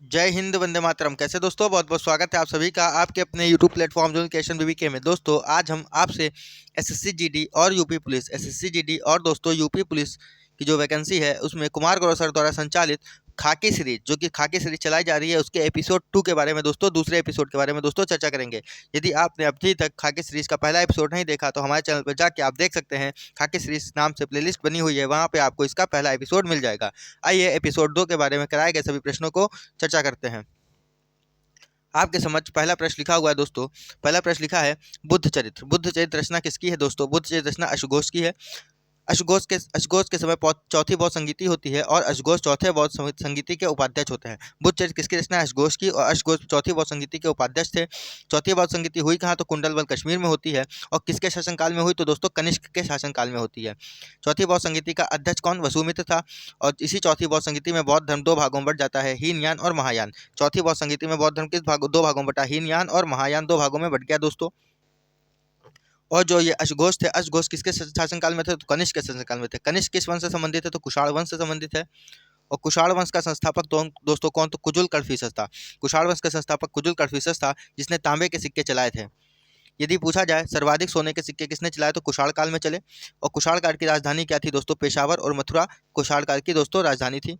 जय हिंद, वंदे मातरम। कैसे दोस्तों, बहुत बहुत स्वागत है आप सभी का आपके अपने यूट्यूब प्लेटफॉर्म जो क्वेश्चन बीबीके में। दोस्तों आज हम आपसे एसएससी जीडी और यूपी पुलिस, एसएससी जीडी और दोस्तों यूपी पुलिस की जो वैकेंसी है उसमें कुमार गौरव सर द्वारा संचालित खाकी सीरीज, जो कि खाकी सीरीज चलाई जा रही है, उसके एपिसोड 2 के बारे में दोस्तों, दूसरे एपिसोड के बारे में दोस्तों चर्चा करेंगे। यदि आपने अभी तक खाकी सीरीज का पहला एपिसोड नहीं देखा तो हमारे चैनल पर जाके आप देख सकते हैं। खाकी सीरीज नाम से प्लेलिस्ट बनी हुई है, वहां पे आपको इसका पहला एपिसोड मिल जाएगा। आइए एपिसोड 2 के बारे में कराए गए सभी प्रश्नों को चर्चा करते हैं। आपके समझ पहला प्रश्न लिखा हुआ है दोस्तों। पहला प्रश्न लिखा है बुद्ध चरित्र। बुद्ध चरित्र रचना किसकी है दोस्तों? बुद्ध चरित्र रचना अश्वघोष की है। अश्वघोष के समय चौथी बौद्ध संगीति होती है और अश्वघोष चौथे बौद्ध संगीति के उपाध्यक्ष होते हैं। बुद्ध चरित्र किसकी रचना है? अश्वघोष की, और अश्वघोष चौथी बौद्ध संगीति के उपाध्यक्ष थे। चौथी बौद्ध संगीति हुई कहाँ? तो कुंडलवल कश्मीर में होती है। और किसके शासनकाल में हुई? तो दोस्तों कनिष्क के शासनकाल में होती है। चौथी बौद्ध संगीति का अध्यक्ष कौन? वसुमित्र था। और इसी चौथी बौद्ध संगीति में बौद्ध धर्म दो भागों में बट जाता है, हीन यान और महायान। चौथी बौद्ध संगीति में बौद्ध धर्म दो भागों में बटा? हीन यान और महायान दो भागों में बट गया दोस्तों। और जो ये अश्वघोष थे, अश्वघोष किसके शासनकाल में थे? तो कनिष्क के शासनकाल में थे। कनिष्क किस वंश से संबंधित है? तो कुषाण वंश से संबंधित है। और कुषाण वंश का संस्थापक दोस्तों कौन? तो कुजुल कडफिसस था। कुषाण वंश का संस्थापक कुजुल कडफिसस था, जिसने तांबे के सिक्के चलाए थे। यदि पूछा जाए सर्वाधिक सोने के सिक्के किसने चलाए, तो कुषाण काल में चले। और कुषाण काल की राजधानी क्या थी दोस्तों? पेशावर और मथुरा कुषाण काल की दोस्तों राजधानी थी।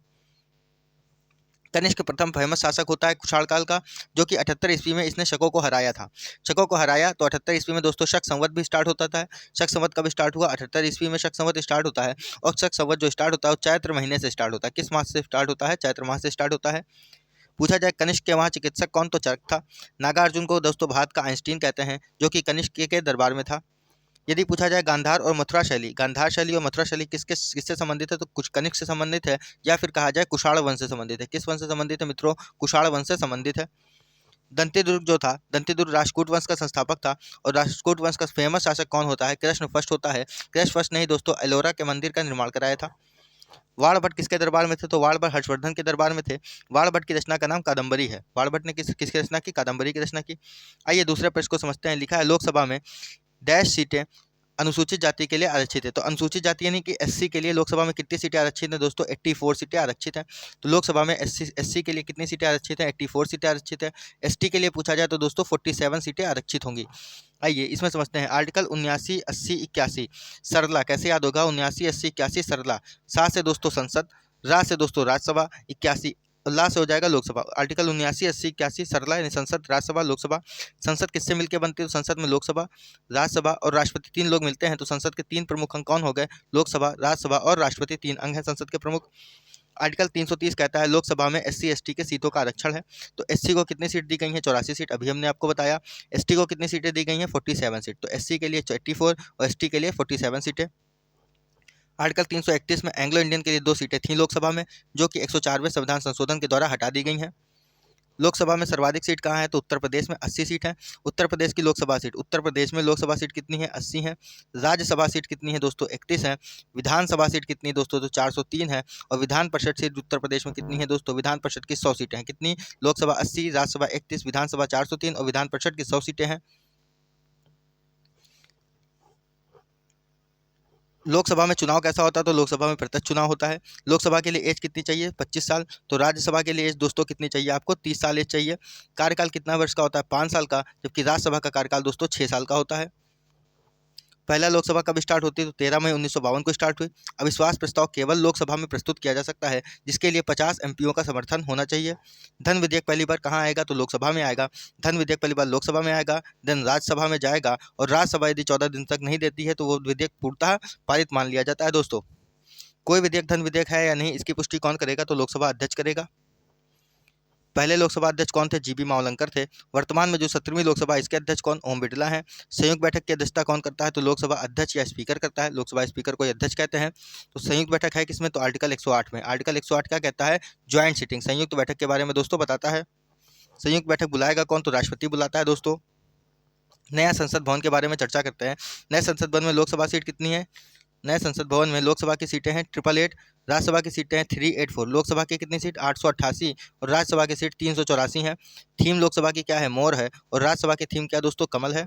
कनिष्क प्रथम फेमस शासक होता है कुषाण काल का, जो कि 78 ईस्वी में इसने शकों को हराया था। शकों को हराया तो 78 ईस्वी में दोस्तों शक संवत भी स्टार्ट होता था। शक संवत कब स्टार्ट हुआ? 78 ईस्वी में शक संवत स्टार्ट होता है। और शक संवत जो स्टार्ट होता है वो चैत्र महीने से स्टार्ट होता है। किस मास से स्टार्ट होता है? चैत्र मास से स्टार्ट होता है। पूछा जाए कनिष्क के वहाँ चिकित्सक कौन? तो चरक था। नागार्जुन को दोस्तों भारत का आइंस्टीन कहते हैं, जो कि कनिष्क के दरबार में था। यदि पूछा जाए गांधार और मथुरा शैली, गांधार शैली और मथुरा शैली किससे संबंधित है? तो कुछ कनिष्क से संबंधित है, या फिर कहा जाए कुषाण वंश से संबंधित है। किस वंश से संबंधित है मित्रों? कुषाण वंश से संबंधित है। दंतेदुर्ग जो था, दंतेदुर्ग राष्ट्रकूट वंश का संस्थापक था। और राष्ट्रकूट वंश का फेमस शासक कौन होता है? कृष्ण फर्स्ट होता है। कृष्ण फर्स्ट ने ही दोस्तों एलोरा के मंदिर का निर्माण कराया था। वाण भट्ट किसके दरबार में थे? तो वाण भट्ट हर्षवर्धन के दरबार में थे। वाण भट्ट की रचना का नाम कादम्बरी है। वाण भट्ट ने किसकी रचना की? कादम्बरी की रचना की। आइए दूसरे प्रश्न को समझते हैं। लिखा है लोकसभा में डैश सीटें अनुसूचित जाति के लिए आरक्षित है। तो अनुसूचित जाति यानी कि एससी के लिए लोकसभा में कितनी सीटें आरक्षित हैं दोस्तों? 84 सीटें आरक्षित हैं। तो लोकसभा में एससी के लिए कितनी सीटें आरक्षित हैं? 84 सीटें आरक्षित है। एसटी के लिए पूछा जाए तो दोस्तों 47 सीटें आरक्षित होंगी। आइए इसमें समझते हैं। आर्टिकल 79, 80, 81 सरला कैसे याद होगा? 79, 80, 81 सरला। सा से दोस्तों संसद, रा से दोस्तों राज्यसभा, 81 ला से हो जाएगा लोकसभा। आर्टिकल 79, 80, 81 सरला यानी संसद, राज्यसभा, लोकसभा। संसद किससे मिलकर बनती है? तो संसद में लोकसभा, राज्यसभा और राष्ट्रपति तीन लोग मिलते हैं। तो संसद के तीन प्रमुख अंग कौन हो गए? लोकसभा, राज्यसभा और राष्ट्रपति तीन अंग हैं संसद के प्रमुख। आर्टिकल 330 कहता है लोकसभा में एससी एसटी के सीटों का आरक्षण है। तो एससी को कितनी सीट दी गई है? 84 सीट, अभी हमने आपको बताया। एसटी को कितनी सीटें दी गई हैं? 47 सीट। तो एससी के लिए 84 और एसटी के लिए 47 सीटें। आर्टिकल 331 में एंग्लो इंडियन के लिए 2 सीटें थीं लोकसभा में, जो कि 104वें संविधान संशोधन के द्वारा हटा दी गई हैं। लोकसभा में सर्वाधिक सीट कहाँ है? तो उत्तर प्रदेश में 80 सीट है। उत्तर प्रदेश की लोकसभा सीट, उत्तर प्रदेश में लोकसभा सीट कितनी है? 80 है। राज्यसभा सीट कितनी है दोस्तों? 31 है। विधानसभा सीट कितनी दोस्तों? तो 403 है। और विधान परिषद सीट उत्तर प्रदेश में कितनी है दोस्तों? विधान परिषद की 100 सीटें हैं। कितनी? लोकसभा 80, राज्यसभा 31, विधानसभा 403 और विधान परिषद की 100 सीटें हैं। लोकसभा में चुनाव कैसा होता है? तो लोकसभा में प्रत्यक्ष चुनाव होता है। लोकसभा के लिए एज कितनी चाहिए? 25 साल। तो राज्यसभा के लिए एज दोस्तों कितनी चाहिए आपको? 30 साल एज चाहिए। कार्यकाल कितना वर्ष का होता है? 5 साल का। जबकि राज्यसभा का कार्यकाल दोस्तों 6 साल का होता है। पहला लोकसभा कब स्टार्ट होती है? तो 13 मई 1952 को स्टार्ट हुई। अविश्वास प्रस्ताव केवल लोकसभा में प्रस्तुत किया जा सकता है, जिसके लिए 50 एमपीओ का समर्थन होना चाहिए। धन विधेयक पहली बार कहाँ आएगा? तो लोकसभा में आएगा। धन विधेयक पहली बार लोकसभा में आएगा, देन राज्यसभा में जाएगा। और राज्यसभा यदि 14 दिन तक नहीं देती है तो वो विधेयक पूर्णतः पारित मान लिया जाता है दोस्तों। कोई विधेयक धन विधेयक है या नहीं, इसकी पुष्टि कौन करेगा? तो लोकसभा अध्यक्ष करेगा। पहले लोकसभा अध्यक्ष कौन थे? जीबी मावलंकर थे। वर्तमान में जो 17वीं लोकसभा, इसके अध्यक्ष कौन? ओम बिरला हैं। संयुक्त बैठक की अध्यक्षता कौन करता है? तो लोकसभा अध्यक्ष या स्पीकर करता है। लोकसभा स्पीकर को अध्यक्ष कहते हैं। तो संयुक्त बैठक है किसमें? तो आर्टिकल 108 में। आर्टिकल 108 क्या कहता है? ज्वाइंट सिटिंग, संयुक्त बैठक के बारे में दोस्तों बताता है। संयुक्त बैठक बुलाएगा कौन? तो राष्ट्रपति बुलाता है दोस्तों। नया संसद भवन के बारे में चर्चा करते हैं। नए संसद भवन में लोकसभा सीट कितनी है? नए संसद भवन में लोकसभा की सीटें हैं 888, राज्यसभा की सीटें हैं 384। लोकसभा की कितनी सीट? 888 और राज्यसभा की सीट 384 है। थीम लोकसभा की क्या है? मोर है। और राज्यसभा की थीम क्या दोस्तों? कमल है।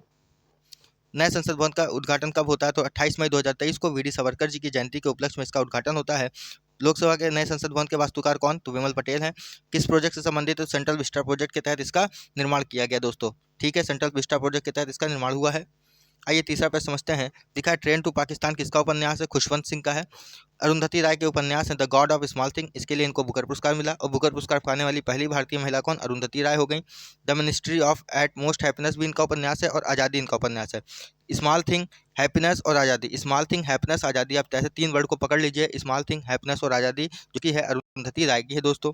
नए संसद भवन का उद्घाटन कब होता है? तो 28 मई 2023 को वीडी सावरकर जी की जयंती के उपलक्ष्य में इसका उद्घाटन होता है। लोकसभा के नए संसद भवन के वास्तुकार कौन? तो विमल पटेल हैं। किस प्रोजेक्ट से संबंधित? तो सेंट्रल विस्टा प्रोजेक्ट के तहत इसका निर्माण किया गया दोस्तों। ठीक है, सेंट्रल विस्टा प्रोजेक्ट के तहत इसका निर्माण हुआ है। आइए तीसरा प्रश्न समझते हैं। लिखा है ट्रेन टू पाकिस्तान किसका उपन्यास है? खुशवंत सिंह का है। अरुंधति राय के उपन्यास है the God of small thing, इसके लिए इनको बुकर पुरस्कार मिला और बुकर पुरस्कार पाने वाली पहली भारतीय महिला कौन? अरुंधति राय हो गई। The ministry of at most happiness भी इनका उपन्यास है और आज़ादी इनका उपन्यास है। स्मॉल थिंग, हैप्पीनेस और आज़ादी, स्मॉल थिंग, हैप्पीनेस, आज़ादी, आप ऐसे तीन वर्ड को पकड़ लीजिए, स्मॉल थिंग, हैप्पीनेस और आज़ादी, जो कि है अरुंधति राय की है दोस्तों।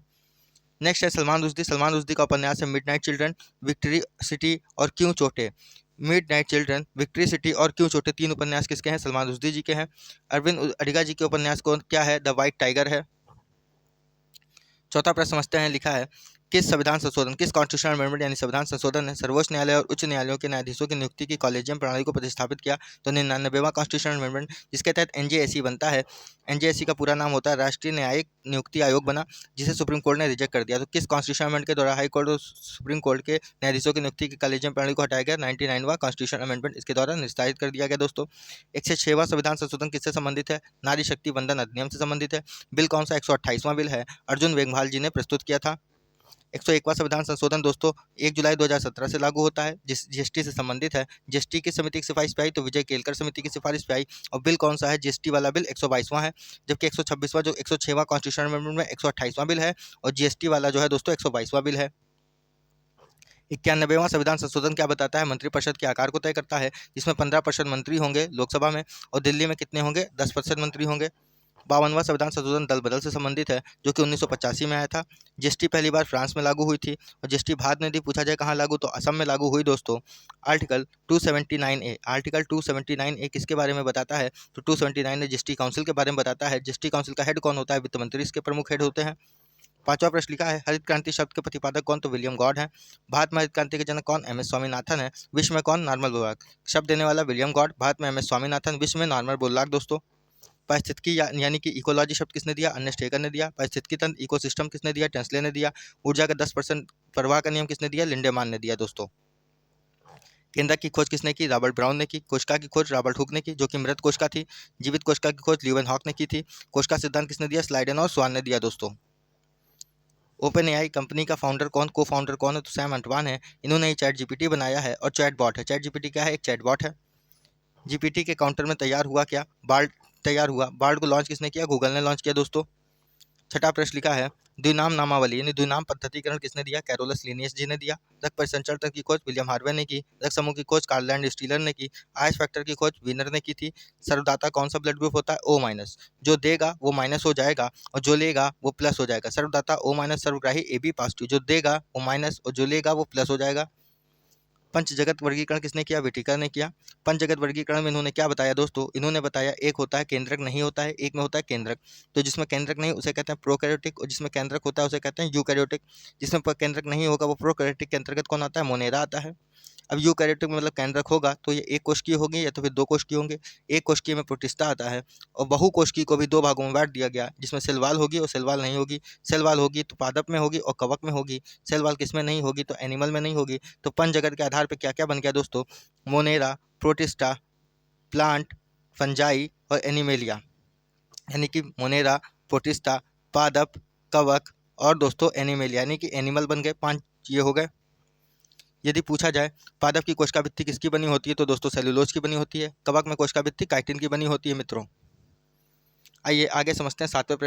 नेक्स्ट है सलमान रुश्दी। सलमान रुश्दी का उपन्यास है मिडनाइट चिल्ड्रन, विक्ट्री सिटी और क्यों चोटे। मिडनाइट चिल्ड्रन, विक्ट्री सिटी और क्यों चोटे, तीन उपन्यास किसके हैं? सलमान रुश्दी जी के हैं। अरविंद अडिगा जी के उपन्यास कौन क्या है? द वाइट टाइगर है। चौथा प्रश्न समझते हैं। लिखा है किस संविधान संशोधन, किस कॉन्स्टिट्यूशनल अमेंडमेंट यानी संविधान संशोधन ने सर्वोच्च न्यायालय और उच्च न्यायालयों के न्यायाधीशों की नियुक्ति की कॉलेजियम प्रणाली को प्रतिस्थापित किया? तो 99वां कॉन्स्टिट्यूशनल अमेंडमेंट, जिसके तहत एनजेएसी बनता है। एनजेएसी का पूरा नाम होता है राष्ट्रीय न्यायिक नियुक्ति आयोग बना, जिसे सुप्रीम कोर्ट ने रिजेक्ट कर दिया। तो किस कॉन्स्टिट्यूशनल अमेंडमेंट के द्वारा हाई कोर्ट और सुप्रीम कोर्ट के न्यायाधीशों की नियुक्ति की कॉलेजियम प्रणाली को हटाया गया? 99वां कॉन्स्टिट्यूशनल अमेंडमेंट, इसके द्वारा निस्तारित कर दिया गया दोस्तों। 106वां संविधान संशोधन किससे संबंधित है? नारी शक्ति वंदन अधिनियम से संबंधित है। बिल कौन सा? 128वां बिल है, अर्जुन वेगवाल जी ने प्रस्तुत किया था। 101वां संविधान संशोधन दोस्तों 1 जुलाई 2017 से लागू होता है, जिस जीएसटी से संबंधित है। जीएसटी की समिति की सिफारिश पे आई? तो विजय केलकर समिति की सिफारिश पे आई। और बिल कौन सा है? जीएसटी वाला बिल 122वां है, जबकि 126वां जो 106वां कॉन्स्टिट्यूशनल अमेंडमेंट में 128वां बिल है और जीएसटी वाला जो है दोस्तों 122वां बिल है। 91वां संविधान संशोधन क्या बताता है? मंत्रिपरिषद के आकार को तय करता है, जिसमें 15% मंत्री होंगे लोकसभा में और दिल्ली में कितने होंगे? 10% मंत्री होंगे। 52वां संविधान संशोधन दल बदल से संबंधित है, जो कि 1985 में आया था। जीएसटी पहली बार फ्रांस में लागू हुई थी और जीएसटी भारत में यदि पूछा जाए कहाँ लागू, तो असम में लागू हुई दोस्तों। आर्टिकल 279A, आर्टिकल 279A किसके बारे में बताता है? तो 279 ने जीएसटी काउंसिल के बारे में बताता है। जीएसटी काउंसिल का हेड कौन होता है? वित्त मंत्री इसके प्रमुख हेड होते हैं। पांचवा प्रश्न लिखा है हरित क्रांति शब्द के प्रतिपादक कौन? तो विलियम गॉड है। भारत में हरित क्रांति के जनक कौन? एमएस स्वामीनाथन है। विश्व में कौन? नॉर्मल बोलाक। शब्द देने वाला विलियम गॉड, भारत में एमएस स्वामीनाथन, विश्व में नॉर्मल बोलाक दोस्तों। पारिस्थितिकी यानी कि इकोलॉजी शब्द किसने दिया? अर्नेस्ट हेगर ने दिया। पारिस्थितिकी तंत्र इकोसिस्टम किसने दिया? टेंसले ने दिया। ऊर्जा का 10% प्रवाह का नियम किसने दिया? लिंडेमान ने दिया दोस्तों। केंद्रक की खोज किसने की? रॉबर्ट ब्राउन ने की। कोशिका की खोज रॉबर्ट हुक ने की, जो कि मृत कोशिका थी। जीवित कोशिका की खोज ल्यूवेन हॉक ने की थी। कोशिका सिद्धांत किसने दिया? स्लाइडेन और स्वान ने दिया दोस्तों। ओपन एआई कंपनी का फाउंडर कौन, को फाउंडर कौन है? तो सैम अल्टमान है। इन्होंने ही चैट जीपीटी बनाया है और चैट बॉट है। चैट जीपीटी क्या है? एक चैट बॉट है। जीपीटी के काउंटर में तैयार हुआ क्या? बार्ड तैयार हुआ। बार्ड को लॉन्च किसने किया? गूगल ने लॉन्च किया दोस्तों। छठा प्रश्न लिखा है द्विनाम नामावली यानी द्विनाम पद्धतिकरण किसने दिया? कैरोलस लिनियस जी ने दिया। रक्त परिसंचरण तंत्र की खोज विलियम हार्वे ने की। रक्त समूह की खोज कार्ल लैंड स्टीलर ने की। आइस फैक्टर की खोज विनर ने की थी। सर्वदाता कौन सा ब्लड ग्रुप होता है? O minus. जो देगा वो माइनस हो जाएगा और जो लेगा वो प्लस हो जाएगा। सर्वदाता O माइनस, सर्वग्राही AB पॉजिटिव। जो देगा वो माइनस और जो लेगा वो प्लस हो जाएगा। पंच जगत वर्गीकरण किसने किया? विटिकर ने किया। पंच जगत वर्गीकरण में इन्होंने क्या बताया दोस्तों? इन्होंने बताया एक होता है केंद्रक, नहीं होता है, एक में होता है केंद्रक। तो जिसमें केंद्रक नहीं उसे कहते हैं प्रोकैरियोटिक और जिसमें केंद्रक होता है उसे कहते हैं यूकैरियोटिक। जिसमें केंद्रक नहीं होगा वो प्रोकैरियोटिक के अंतर्गत कौन आता है? मोनेरा आता है। अब यूकैरियोटिक में मतलब केंद्रक होगा तो ये एक कोशिकीय होगी या तो फिर दो कोशिकीय होंगे। एक कोशिकीय में प्रोटिस्टा आता है और बहुकोशिकीय को भी दो भागों में बांट दिया गया, जिसमें सेल वॉल होगी और सेल वॉल नहीं होगी। सेल वॉल होगी तो पादप में होगी और कवक में होगी। सेल वॉल किस में नहीं होगी? तो एनिमल में नहीं होगी। तो पंच जगत के आधार पर क्या क्या बन गया दोस्तों? मोनेरा, प्रोटिस्टा, प्लांट, फंजाई और एनिमेलिया, यानी कि मोनेरा, प्रोटिस्टा, पादप, कवक और दोस्तों एनिमेलिया, यानी कि एनिमल बन गए। 5 ये हो गए। यदि पूछा जाए पादप की कोशिका भित्ति किसकी बनी होती है? तो दोस्तों सेलुलोज की बनी होती है। कवक में कोशिका भित्ति काइटिन की बनी होती है मित्रों। आइए आगे समझते हैं सातवें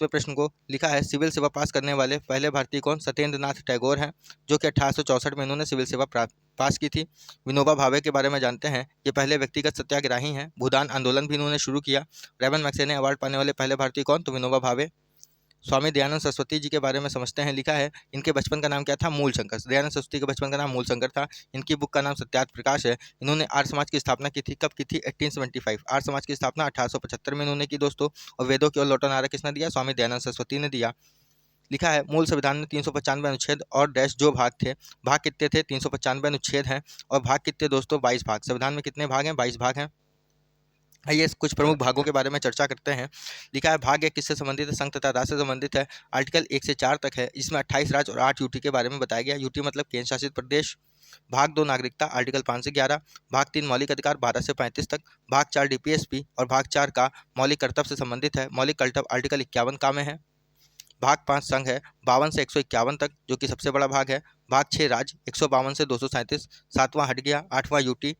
प्रश्न को। लिखा है सिविल सेवा पास करने वाले पहले भारतीय कौन? सत्येंद्र नाथ टैगोर हैं, जो कि 1864 में इन्होंने सिविल सेवा पास की थी। विनोबा भावे के बारे में जानते हैं। ये पहले व्यक्तिगत सत्याग्रही हैं। भूदान आंदोलन भी इन्होंने शुरू किया। रेमन मैक्सेने अवार्ड पाने वाले पहले भारतीय कौन? तो विनोबा भावे। स्वामी दयानंद सरस्वती जी के बारे में समझते हैं। लिखा है इनके बचपन का नाम क्या था? मूलशंकर। दयानंद सरस्वती के बचपन का नाम मूलशंकर था। इनकी बुक का नाम सत्यार्थ प्रकाश है। इन्होंने आर्य समाज की स्थापना की थी। कब की थी? 1875। आर्य समाज की स्थापना 1875 में इन्होंने की दोस्तों। और वेदों की ओर लौटा नारा किसने दिया? स्वामी दयानंद सरस्वती ने दिया। लिखा है मूल संविधान में 395 अनुच्छेद और डैश जो भाग थे। भाग कितने थे? 395 अनुच्छेद हैं और भाग कितने दोस्तों? 22 भाग। संविधान में कितने भाग हैं? 22 भाग हैं। आइए कुछ प्रमुख भागों के बारे में चर्चा करते हैं। लिखा है भाग 1 किससे संबंधित है, संघ तथा राष्ट्र से संबंधित है। आर्टिकल 1 से 4 तक है, इसमें 28 राज्य और 8 यूटी के बारे में बताया गया। यूटी मतलब केंद्र शासित प्रदेश। भाग 2 नागरिकता, आर्टिकल 5 से 11। भाग 3 मौलिक अधिकार 12 से 35 तक। भाग 4 डीपीएसपी और भाग 4 का मौलिक कर्तव्य से संबंधित है। मौलिक कर्तव्य आर्टिकल 51 का में है। भाग 5 संघ है 52 से 151 तक, जो कि सबसे बड़ा भाग है। भाग 6 राज्य 152 से 237। 7वां हट गया, 8वां यूटी।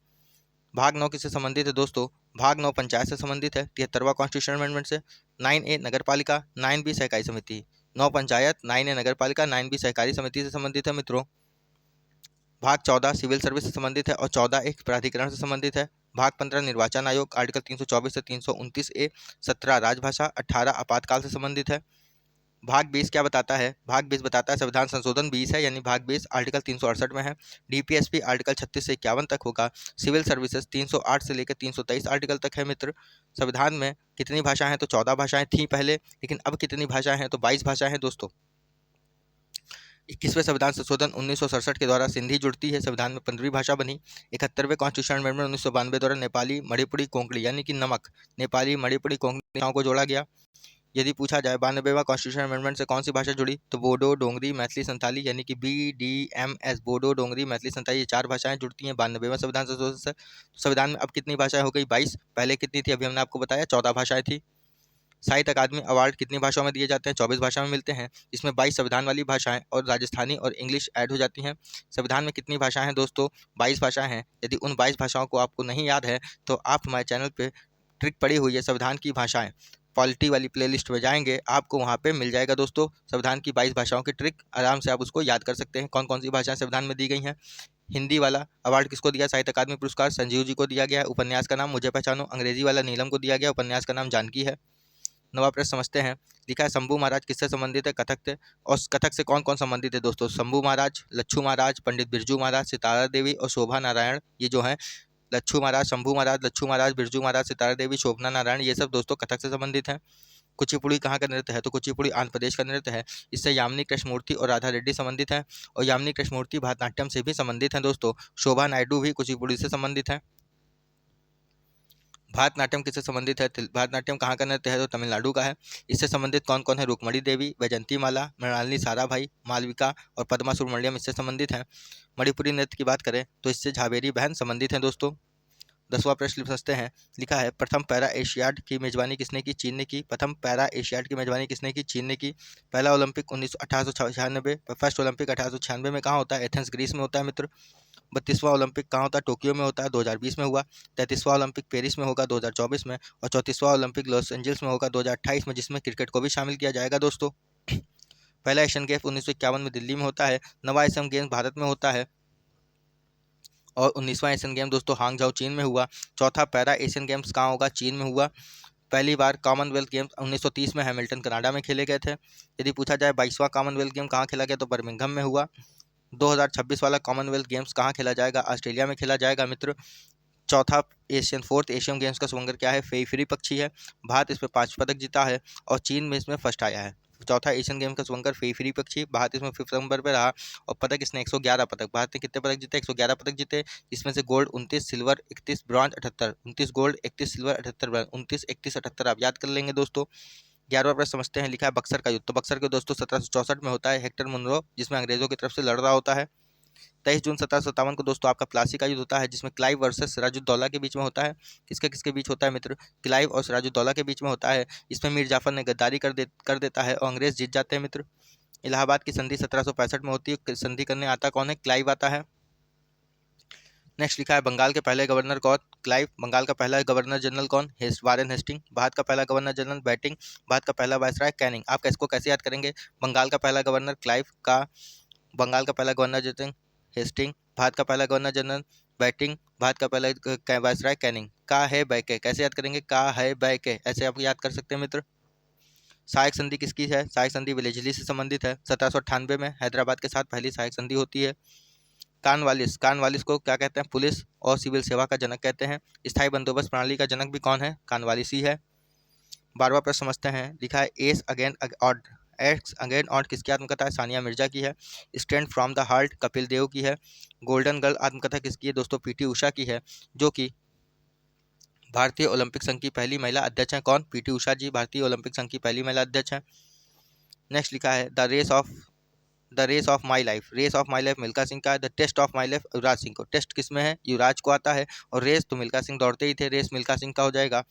भाग 9 किससे संबंधित है दोस्तों? भाग 9 पंचायत से संबंधित है 73वां कॉन्स्टिट्यूशन अमेंडमेंट से। 9A नगर पालिका, 9B सहकारी समिति। 9 पंचायत, 9A नगर पालिका, 9B सहकारी समिति से संबंधित है मित्रों। भाग 14 सिविल सर्विस से संबंधित है और 14 एक प्राधिकरण से संबंधित है। भाग 15 निर्वाचन आयोग, आर्टिकल 324 से 329A। 17 राजभाषा, 18 आपातकाल से संबंधित है। भाग 20 क्या बताता है? भाग 20 बताता है संविधान संशोधन 20 है, यानी भाग 20 आर्टिकल 368 में है। डीपीएसपी आर्टिकल 36 से 51 तक होगा। सिविल सर्विसेज 308 से लेकर 323 आर्टिकल तक है मित्र। संविधान में कितनी भाषाएं हैं? तो 14 भाषाएं थी पहले, लेकिन अब कितनी भाषाएं हैं? तो 22 भाषाएं हैं दोस्तों। 21वें संविधान संशोधन 1967 के द्वारा सिंधी जुड़ती है, संविधान में 15वीं भाषा बनी। 71वें कॉन्स्टिट्यूशन अमेंडमेंट 1992 द्वारा नेपाली, मणिपुरी, कोंकणी यानी कि नमक, नेपाली, मणिपुरी, कोंकणी भाषाओं को जोड़ा गया। यदि पूछा जाए 92वां कॉन्स्टिट्यूशन अमेंडमेंट से कौन सी भाषा जुड़ी, तो बोडो, डोंगरी, मैथिली, संथाली यानी कि BDMS, बोडो, डोंगरी, मैथिली, संथाली, ये 4 भाषाएं जुड़ती हैं 92वें संविधान संशोधन से। संविधान में अब कितनी भाषाएं हो गई? 22। पहले कितनी थी? अभी हमने आपको बताया 14 भाषाएं थी। साहित्य अकादमी अवार्ड कितनी भाषाओं में दिए जाते हैं? 24 भाषा में मिलते हैं। इसमें 22 संविधान वाली भाषाएं और राजस्थानी और इंग्लिश ऐड हो जाती हैं। संविधान में कितनी भाषाएं हैं दोस्तों? 22 भाषाएं हैं। यदि उन 22 भाषाओं को आपको नहीं याद है तो आप हमारे चैनल पर ट्रिक पड़ी हुई है संविधान की भाषाएं, पॉलिटी वाली प्लेलिस्ट में जाएंगे, आपको वहाँ पे मिल जाएगा दोस्तों संविधान की 22 भाषाओं की ट्रिक। आराम से आप उसको याद कर सकते हैं कौन कौन सी भाषाएं संविधान में दी गई हैं। हिंदी वाला अवार्ड किसको दिया? साहित्य अकादमी पुरस्कार संजीव जी को दिया गया है। उपन्यास का नाम मुझे पहचानो। अंग्रेजी वाला नीलम को दिया गया। उपन्यास का नाम जानकी है। नवा प्रश्न समझते हैं। लिखा है शंभू महाराज किससे संबंधित है? कथक से। और कथक से कौन कौन संबंधित है दोस्तों? शंभू महाराज, लच्छू महाराज, पंडित बिरजू महाराज, सितारा देवी और शोभा नारायण, ये जो है लच्छू महाराज, शंभू महाराज, लच्छू महाराज, बिरजू महाराज, सितारा देवी, शोभना नारायण, ये सब दोस्तों कथक से संबंधित हैं। कुचिपुड़ी कहाँ का नृत्य है? तो कुचिपुड़ी आंध्र प्रदेश का नृत्य है। इससे यामिनी कृष्णमूर्ति और राधा रेड्डी संबंधित हैं और यामिनी कृष्णमूर्ति भारतनाट्यम से भी संबंधित हैं दोस्तों। शोभा नायडू भी कुचिपुड़ी से संबंधित हैं। भारतनाट्यम किससे संबंधित है? भारतनाट्यम कहाँ का नृत्य है? तो तमिलनाडु का है। इससे संबंधित कौन कौन है? रुक्मणी देवी, वैजंती माला, मृणालिनी साराभाई, मालविका और पद्मा सुब्रमण्यम इससे संबंधित हैं। मणिपुरी नृत्य की बात करें तो इससे झावेरी बहन संबंधित हैं दोस्तों। 10वां प्रश्न समझते हैं। लिखा है प्रथम पैरा एशियाड की मेजबानी किसने की? चीन ने की। प्रथम पैरा एशियाड की मेजबानी किसने की? चीन ने की। पहला ओलंपिक 1896, फर्स्ट ओलंपिक 1896 में कहाँ होता है? एथेंस ग्रीस में होता है मित्र। 32वां ओलंपिक कहाँ होता है? टोक्यो में होता है, 2020 में हुआ। 33वां ओलंपिक पेरिस में होगा 2024 में। और 34वां ओलंपिक लॉस एंजल्स में होगा 2028 में, जिसमें क्रिकेट को भी शामिल किया जाएगा दोस्तों। पहला एशियन गेम्स 1951 में दिल्ली में होता है। नवा एशियन गेम्स भारत में होता है और 19वां एशियन गेम दोस्तों हांगझाओ चीन में हुआ। चौथा पैरा एशियन गेम्स कहाँ होगा? चीन में हुआ। पहली बार कॉमनवेल्थ गेम्स 1930 में हैमिल्टन कनाडा में खेले गए थे। यदि पूछा जाए 22वां कॉमनवेल्थ गेम कहाँ खेला गया? तो बर्मिंघम में हुआ। 2026 वाला कॉमनवेल्थ गेम्स कहाँ खेला जाएगा? ऑस्ट्रेलिया में खेला जाएगा मित्र। चौथा फोर्थ एशियन गेम्स का स्वंगर क्या है? फेई पक्षी है। भारत इसमें 5 पदक जीता है और चीन में इसमें फर्स्ट आया है। चौथा एशियन गेम का स्वंगर फेई पक्षी, भारत इसमें 5th नंबर पर रहा और पदक इसने 111 पदक। भारत ने कितने पदक जीते? 111 पदक जीते, जिसमें से gold 29, silver 31, bronze 78। 29 gold, 31 silver, 78 bronze, 29, 31, 78 आप याद कर लेंगे दोस्तों। 11वां प्रश्न समझते हैं। लिखा है बक्सर का युद्ध। तो बक्सर के दोस्तों 1764 में होता है। हेक्टर मुनरो जिसमें अंग्रेजों की तरफ से लड़ रहा होता है। 23 जून 1757 को दोस्तों आपका प्लासी का युद्ध होता है, जिसमें क्लाइव वर्सेस सिराजुद्दौला के बीच में होता है। किसके किसके बीच होता है मित्र? क्लाइव और सिराजुद्दौला के बीच में होता है। इसमें मीर जाफर ने गद्दारी कर देता है और अंग्रेज जीत जाते हैं मित्र। इलाहाबाद की संधि 1765 में होती है। संधि करने आता कौन है? क्लाइव आता है। नेक्स्ट लिखा है बंगाल के पहले गवर्नर कौन? क्लाइव। बंगाल का पहला गवर्नर जनरल कौन? Warren Hastings. भारत का पहला गवर्नर जनरल बैटिंग। भारत का पहला वायसराय कैनिंग। आप इसको कैसे याद करेंगे? बंगाल का पहला गवर्नर क्लाइव का, बंगाल का पहला गवर्नर जनरल हेस्टिंग, भारत का पहला गवर्नर जनरल बैटिंग, भारत का पहला वायसराय कैनिंग। का है बैके, कैसे याद करेंगे? का है बैके, ऐसे आप याद कर सकते हैं मित्र। सहायक संधि किसकी है? सहायक संधि वेलेस्ली से संबंधित है। 1798 में हैदराबाद के साथ पहली सहायक संधि होती है। कानवालिस को क्या कहते हैं? पुलिस और सिविल सेवा का जनक कहते हैं। स्थायी बंदोबस्त प्रणाली का जनक भी कौन है? कानवालिस ही है। 12वां प्रश्न समझते हैं। लिखा है एक्स अगेन ऑड किसकी आत्मकथा है? सानिया मिर्जा की है। Stand from the heart Kapil Dev की है। गोल्डन गर्ल आत्मकथा किसकी है दोस्तों? पीटी उषा की है, जो कि भारतीय ओलंपिक संघ की पहली महिला अध्यक्ष हैं कौन? पीटी उषा जी भारतीय ओलंपिक संघ की पहली महिला अध्यक्ष हैं। नेक्स्ट लिखा है the race of my life. Race of my life Milkha Singh का है। The test of my life Yuvraj Singh को। टेस्ट किस में है? युवराज को आता है। और रेस तो मिल्खा सिंह दौड़ते ही थे, रेस मिल्खा सिंह का हो जाएगा।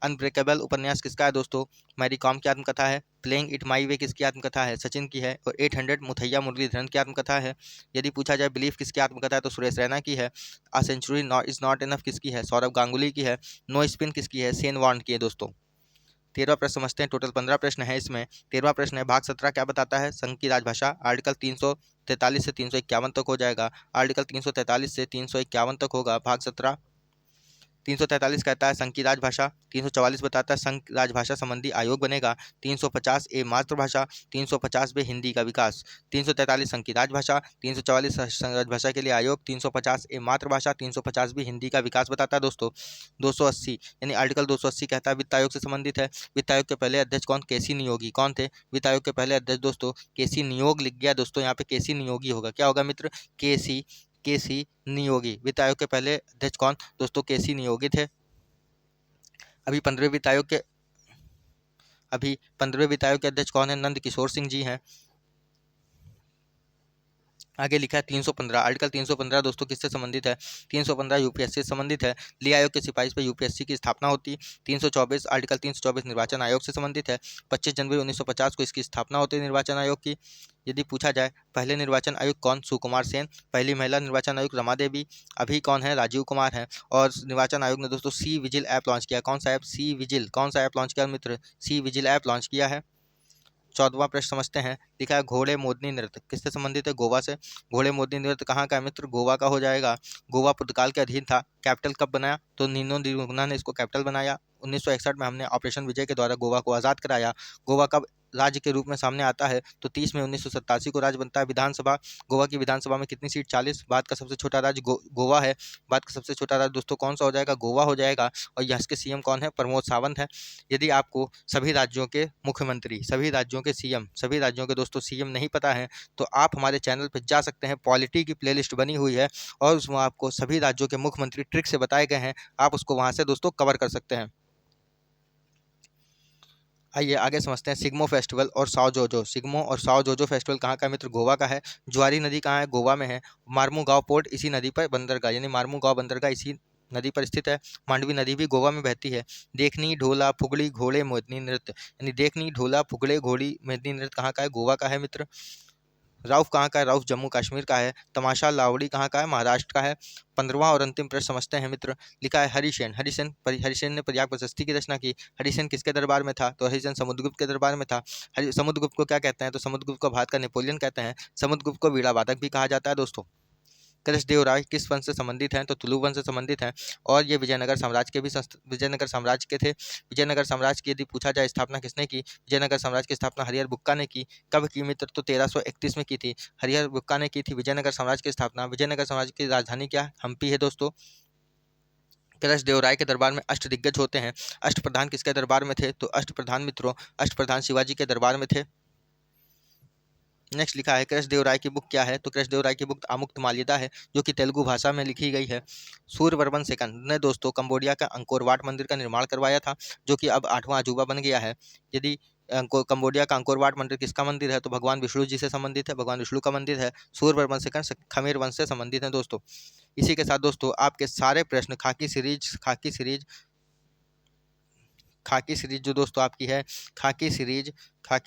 अनब्रेकेबल उपन्यास किसका है दोस्तों? मैरी कॉम की आत्मकथा है। प्लेइंग इट माई वे किसकी आत्मकथा है? सचिन की है। और 800 मुथैया मुरलीधरन की आत्मकथा है। यदि पूछा जाए बिलीफ किसकी आत्मकथा है तो सुरेश रैना की है। A century is not enough किसकी है? सौरभ गांगुली की है। नो स्पिन किसकी है? शेन वॉर्न की है दोस्तों। 13वां प्रश्न समझते हैं। टोटल 15 प्रश्न है इसमें। 13वां प्रश्न है भाग 17 क्या बताता है? संघ की राजभाषा। आर्टिकल 343 से 351 तक हो जाएगा। आर्टिकल 343 से 351 तक होगा भाग 17। 343 कहता है संघ की राजभाषा। 344 बताता है संघ राजभाषा संबंधी आयोग बनेगा। 350 ए मातृभाषा। 350 बे हिंदी का विकास। 343 संघ की राजभाषा, 344 राजभाषा के लिए आयोग, 350 ए मातृभाषा, 350 बी हिंदी का विकास बताता है दोस्तों। 280 यानी आर्टिकल 280 कहता है वित्त आयोग से संबंधित है। वित्त आयोग के पहले अध्यक्ष कौन? केसी नियोगी। कौन थे वित्त आयोग के पहले अध्यक्ष दोस्तों? केसी नियोग लिख गया दोस्तों, यहाँ पे केसी नियोगी होगा। क्या होगा मित्र? केसी नियोगी। वित्त आयोग के पहले अध्यक्ष कौन दोस्तों? केसी नियोगी थे। अभी 15वें वित्त आयोग के अध्यक्ष कौन है? नंद किशोर सिंह जी हैं। आगे लिखा है 315। आर्टिकल 315 दोस्तों किससे संबंधित है? 315 यूपीएससी से संबंधित है। ली आयोग की सिफारिश पर यूपीएससी की स्थापना होती है। 324 आर्टिकल 324 निर्वाचन आयोग से संबंधित है। 25 जनवरी 1950 को इसकी स्थापना होती है निर्वाचन आयोग की। यदि पूछा जाए पहले निर्वाचन आयुक्त कौन? सुकुमार सेन। पहली महिला निर्वाचन आयुक्त रमा देवी। अभी कौन है? राजीव कुमार है। और निर्वाचन आयोग ने दोस्तों सी विजिल ऐप लॉन्च किया। कौन सा ऐप? C vigil. कौन सा ऐप लॉन्च किया मित्र? सी विजिल ऐप लॉन्च किया है। 14वां प्रश्न समझते हैं। लिखा है घोड़े मोदनी नृत्य किससे संबंधित है? गोवा से। घोड़े मोदनी नृत्य कहाँ का है मित्र? गोवा का हो जाएगा। गोवा पुर्तगाल के अधीन था। कैपिटल कब बनाया? तो नीनो दी रुगना ने इसको कैपिटल बनाया। 1961 में हमने ऑपरेशन विजय के द्वारा गोवा को आज़ाद कराया। गोवा कब राज्य के रूप में सामने आता है? तो 30 मई 1987 को राज्य बनता है। विधानसभा, गोवा की विधानसभा में कितनी सीट? 40। भारत का सबसे छोटा राज्य गोवा है। भारत का सबसे छोटा राज्य दोस्तों कौन सा हो जाएगा? गोवा हो जाएगा। और यहाँ के सीएम कौन है? प्रमोद सावंत है। यदि आपको सभी राज्यों के मुख्यमंत्री, सभी राज्यों के सीएम, सभी राज्यों के दोस्तों सीएम नहीं पता है तो आप हमारे चैनल पर जा सकते हैं। पॉलिटी की प्लेलिस्ट बनी हुई है और उसमें आपको सभी राज्यों के मुख्यमंत्री ट्रिक से बताए गए हैं। आप उसको वहां से दोस्तों कवर कर सकते हैं। आइए आगे समझते हैं सिग्मो फेस्टिवल और साओ जोजो। सिग्मो और साओ जोजो फेस्टिवल कहाँ का मित्र? गोवा का है। ज्वारी नदी कहाँ है? गोवा में है। मार्मू गांव पोर्ट इसी नदी पर बंदरगाह, यानी मार्मू गांव बंदरगाह इसी नदी पर स्थित है। मांडवी नदी भी गोवा में बहती है। देखनी ढोला फुगड़ी घोड़े मोदनी नृत्य, यानी देखनी ढोला फुगड़े घोड़ी मोदनी नृत्य कहाँ का है? गोवा का है मित्र। राउफ कहाँ का है? राउफ जम्मू कश्मीर का है। तमाशा लावड़ी कहाँ का है? महाराष्ट्र का है। 15वां और अंतिम प्रश्न समझते हैं मित्र। लिखा है हरिसेन। हरिसेन ने प्रयाग प्रशस्ति की रचना की। हरिसेन किसके दरबार में था? तो हरिसेन समुद्रगुप्त के दरबार में था। समुद्रगुप्त को क्या कहते हैं? तो समुद्रगुप्त को भारत का नेपोलियन कहते हैं। समुद्रगुप्त को वीणा वादक भी कहा जाता है दोस्तों। कृष्णदेव राय किस वंश से संबंधित हैं? तो तुलु वंश से संबंधित हैं। और ये विजयनगर साम्राज्य के भी विजयनगर साम्राज्य के थे। विजयनगर साम्राज्य की यदि पूछा जाए स्थापना किसने की? विजयनगर साम्राज्य की स्थापना हरिहर बुक्का ने की। कब की मित्र? तो 1331 में की थी। हरिहर बुक्का ने की थी विजयनगर साम्राज्य की स्थापना। विजयनगर साम्राज्य की राजधानी क्या? हम्पी है दोस्तों। कृष्णदेव राय के दरबार में अष्टदिग्गज होते हैं। अष्टप्रधान किसके दरबार में थे? तो अष्टप्रधान मित्रों, अष्टप्रधान शिवाजी के दरबार में थे। नेक्स्ट लिखा है कृष्णदेव राय की बुक क्या है? तो कृष्णदेव राय की बुक आमुक्त माल्यदा है, जो कि तेलुगु भाषा में लिखी गई है। सूर्यवर्मन सेकंड ने दोस्तों कंबोडिया का अंकोर वाट मंदिर का निर्माण करवाया था, जो कि अब 8वां अजूबा बन गया है। यदि कंबोडिया का अंकोर वाट मंदिर किसका मंदिर है? तो भगवान विष्णु जी से संबंधित है, भगवान विष्णु का मंदिर है। सूर्यवर्मन सेकंड खमेर वंश से संबंधित है दोस्तों। इसी के साथ दोस्तों आपके सारे प्रश्न खाकी सीरीज जो दोस्तों आपकी है खाकी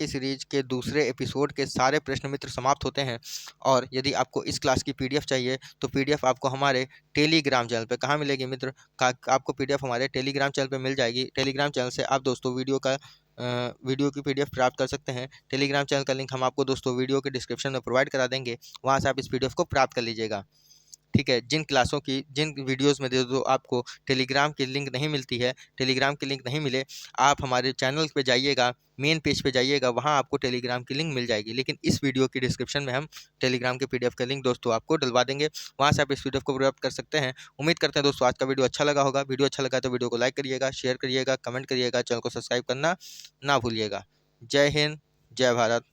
सीरीज के दूसरे एपिसोड के सारे प्रश्न मित्र समाप्त होते हैं। और यदि आपको इस क्लास की पीडीएफ चाहिए तो पीडीएफ आपको हमारे टेलीग्राम चैनल पे कहाँ मिलेगी मित्र? आपको पीडीएफ हमारे टेलीग्राम चैनल पे मिल जाएगी। टेलीग्राम चैनल से आप दोस्तों वीडियो की पीडीएफ प्राप्त कर सकते हैं। टेलीग्राम चैनल का लिंक हम आपको दोस्तों वीडियो के डिस्क्रिप्शन में प्रोवाइड करा देंगे, वहाँ से आप इस पीडीएफ को प्राप्त कर लीजिएगा। ठीक है। जिन वीडियोस में जो आपको टेलीग्राम की लिंक नहीं मिलती है, टेलीग्राम की लिंक नहीं मिले, आप हमारे चैनल पे जाइएगा, मेन पेज पे जाइएगा, वहाँ आपको टेलीग्राम की लिंक मिल जाएगी। लेकिन इस वीडियो की डिस्क्रिप्शन में हम टेलीग्राम के पीडीएफ का लिंक दोस्तों आपको डलवा देंगे, वहाँ से आप इस पीडीएफ को प्राप्त कर सकते हैं। उम्मीद करते हैं दोस्तों आज का वीडियो अच्छा लगा होगा। वीडियो अच्छा लगा तो वीडियो को लाइक करिएगा, शेयर करिएगा, कमेंट करिएगा, चैनल को सब्सक्राइब करना ना भूलिएगा। जय हिंद, जय भारत।